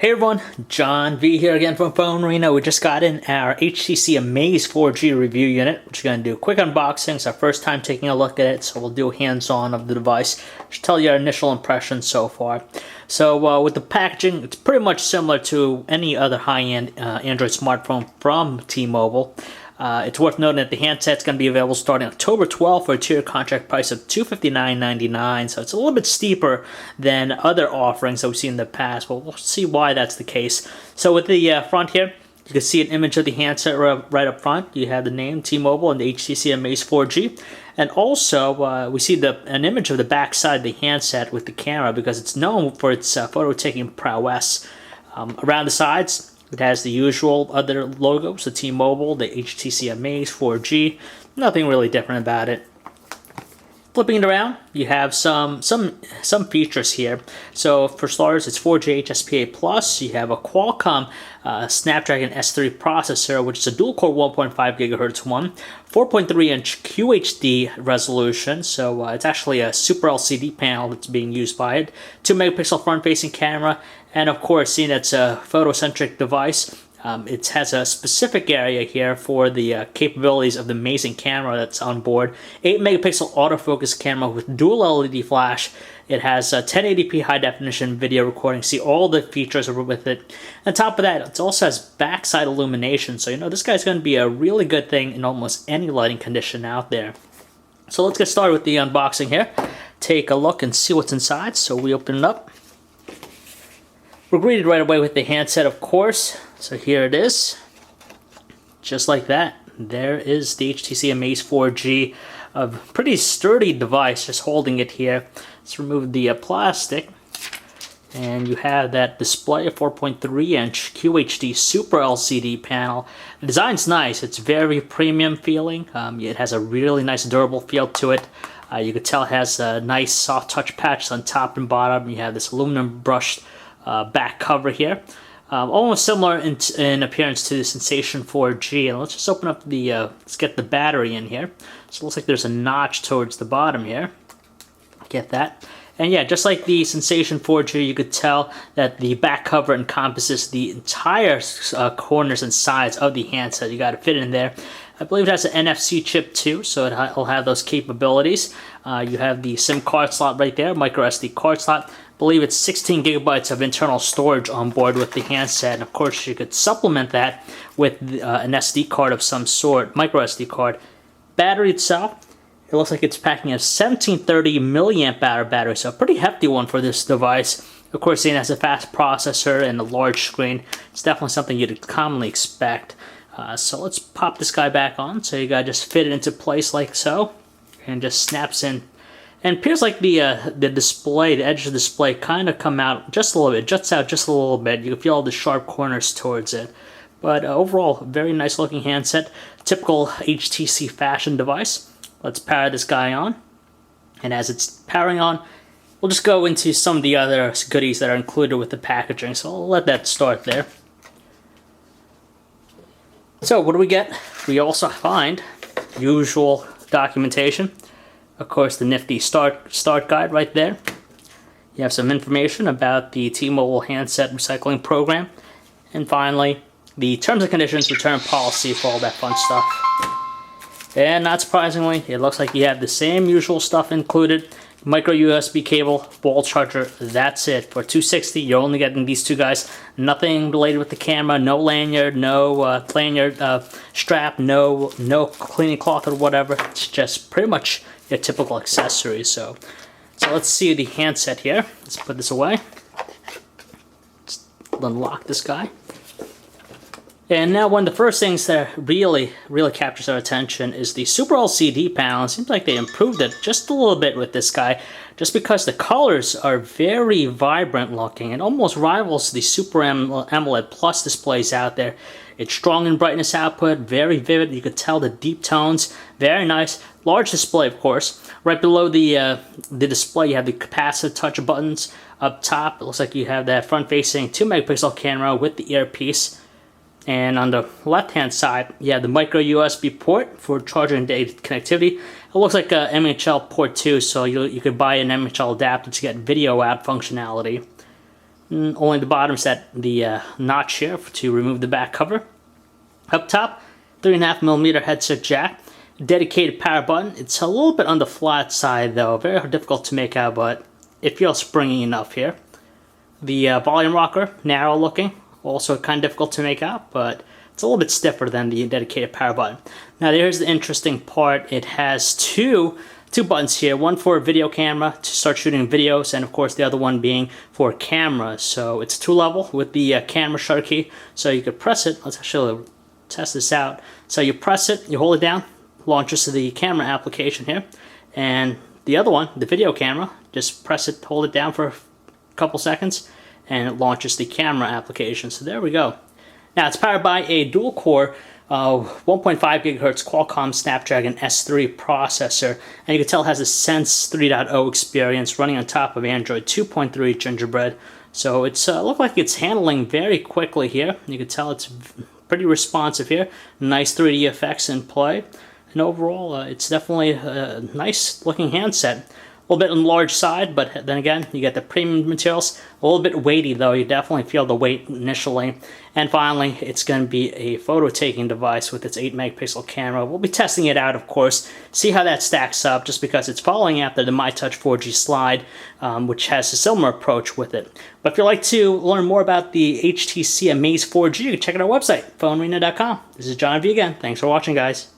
Hey everyone, John V here again from PhoneArena. We just got in our HTC Amaze 4G review unit. We're just going to do a quick unboxing. It's our first time taking a look at it, so we'll do hands-on of the device. Just tell you our initial impressions so far. So with the packaging, it's pretty much similar to any other high-end Android smartphone from T-Mobile. It's worth noting that the handset's going to be available starting October 12th for a tier contract price of $259.99, so it's a little bit steeper than other offerings that we've seen in the past, but we'll see why that's the case. So with the front here, you can see an image of the handset right up front. You have the name T-Mobile and the HTC Amaze 4G. And also, we see an image of the back side of the handset with the camera because it's known for its photo-taking prowess. Around the sides, it has the usual other logos, the T-Mobile, the HTC Amaze 4G. Nothing really different about it. Flipping it around, you have some features here. So for starters, it's 4G HSPA+. You have a Qualcomm Snapdragon S3 processor, which is a dual-core 1.5 GHz one, 4.3-inch QHD resolution. So it's actually a Super LCD panel that's being used by it. 2-megapixel front-facing camera, and of course, seeing it's a photocentric device, it has a specific area here for the capabilities of the amazing camera that's on board. 8-megapixel autofocus camera with dual LED flash. It has a 1080p high-definition video recording. See all the features with it. On top of that, it also has backside illumination. So, this guy's going to be a really good thing in almost any lighting condition out there. So let's get started with the unboxing here. Take a look and see what's inside. So we open it up. We're greeted right away with the handset, of course. So here it is. Just like that. There is the HTC Amaze 4G, a pretty sturdy device, just holding it here. Let's remove the plastic. And you have that display, a 4.3-inch QHD Super LCD panel. The design's nice. It's very premium feeling. It has a really nice durable feel to it. You can tell it has a nice soft touch patches on top and bottom. You have this aluminum brushed back cover here. Almost similar in appearance to the Sensation 4G. And let's just open up the, let's get the battery in here. So it looks like there's a notch towards the bottom here. Get that. And yeah, just like the Sensation 4G, you could tell that the back cover encompasses the entire corners and sides of the handset. You got to fit in there. I believe it has an NFC chip too, so it'll have those capabilities. You have the SIM card slot right there, micro SD card slot. I believe it's 16 gigabytes of internal storage on board with the handset. And of course, you could supplement that with an SD card of some sort, micro SD card. Battery itself, it looks like it's packing a 1730 milliamp hour battery, so a pretty hefty one for this device. Of course, it has a fast processor and a large screen. It's definitely something you'd commonly expect. So let's pop this guy back on. So you gotta just fit it into place like so, and just snaps in. And it appears like the display, the edge of the display, kind of come out just a little bit, juts out just a little bit. You can feel all the sharp corners towards it. But overall, very nice looking handset. Typical HTC fashion device. Let's power this guy on. And as it's powering on, we'll just go into some of the other goodies that are included with the packaging. So I'll let that start there. So what do we get? We also find usual documentation. Of course, the nifty start guide right there. You have some information about the T-Mobile handset recycling program. And finally, the terms and conditions, return policy for all that fun stuff. And not surprisingly, it looks like you have the same usual stuff included. Micro USB cable, wall charger, that's it. For $260, you're only getting these two guys. Nothing related with the camera, no lanyard, no lanyard strap, no cleaning cloth or whatever. It's just pretty much your typical accessories. So let's see the handset here. Let's put this away. Let's unlock this guy. And now one of the first things that really captures our attention is the Super LCD panel. It seems like they improved it just a little bit with this guy, just because the colors are very vibrant looking and almost rivals the Super AMOLED Plus displays out there. It's strong in brightness output, very vivid. You could tell the deep tones, very nice. Large display, of course. Right below the display, you have the capacitive touch buttons up top. It looks like you have that front-facing 2-megapixel camera with the earpiece. And on the left-hand side, you have the micro USB port for charging and data connectivity. It looks like a MHL port too, so you could buy an MHL adapter to get video out functionality. Only the bottom set the notch here to remove the back cover. Up top, 3.5mm headset jack, dedicated power button. It's a little bit on the flat side though, very difficult to make out, but it feels springy enough here. The volume rocker, narrow looking, also kind of difficult to make out, but it's a little bit stiffer than the dedicated power button. Now here's the interesting part. It has two buttons here, one for video camera to start shooting videos, and of course the other one being for camera. So it's 2-level with the camera shutter key, so you could press it. Let's actually test this out. So you press it, you hold it down, launches to the camera application here, and the other one, the video camera, just press it, hold it down for a couple seconds, and it launches the camera application. So there we go. Now it's powered by a dual-core 1.5 GHz Qualcomm Snapdragon S3 processor, and you can tell it has a Sense 3.0 experience running on top of Android 2.3 Gingerbread. So it's looks like it's handling very quickly here. You can tell it's pretty responsive here. Nice 3D effects in play, and overall it's definitely a nice looking handset. A little bit on the large side, but then again, you get the premium materials. A little bit weighty though, you definitely feel the weight initially. And finally, it's going to be a photo-taking device with its 8-megapixel camera. We'll be testing it out, of course, see how that stacks up, just because it's following after the MyTouch 4G Slide, which has a similar approach with it. But if you'd like to learn more about the HTC Amaze 4G, check out our website, PhoneArena.com. This is John V again. Thanks for watching, guys.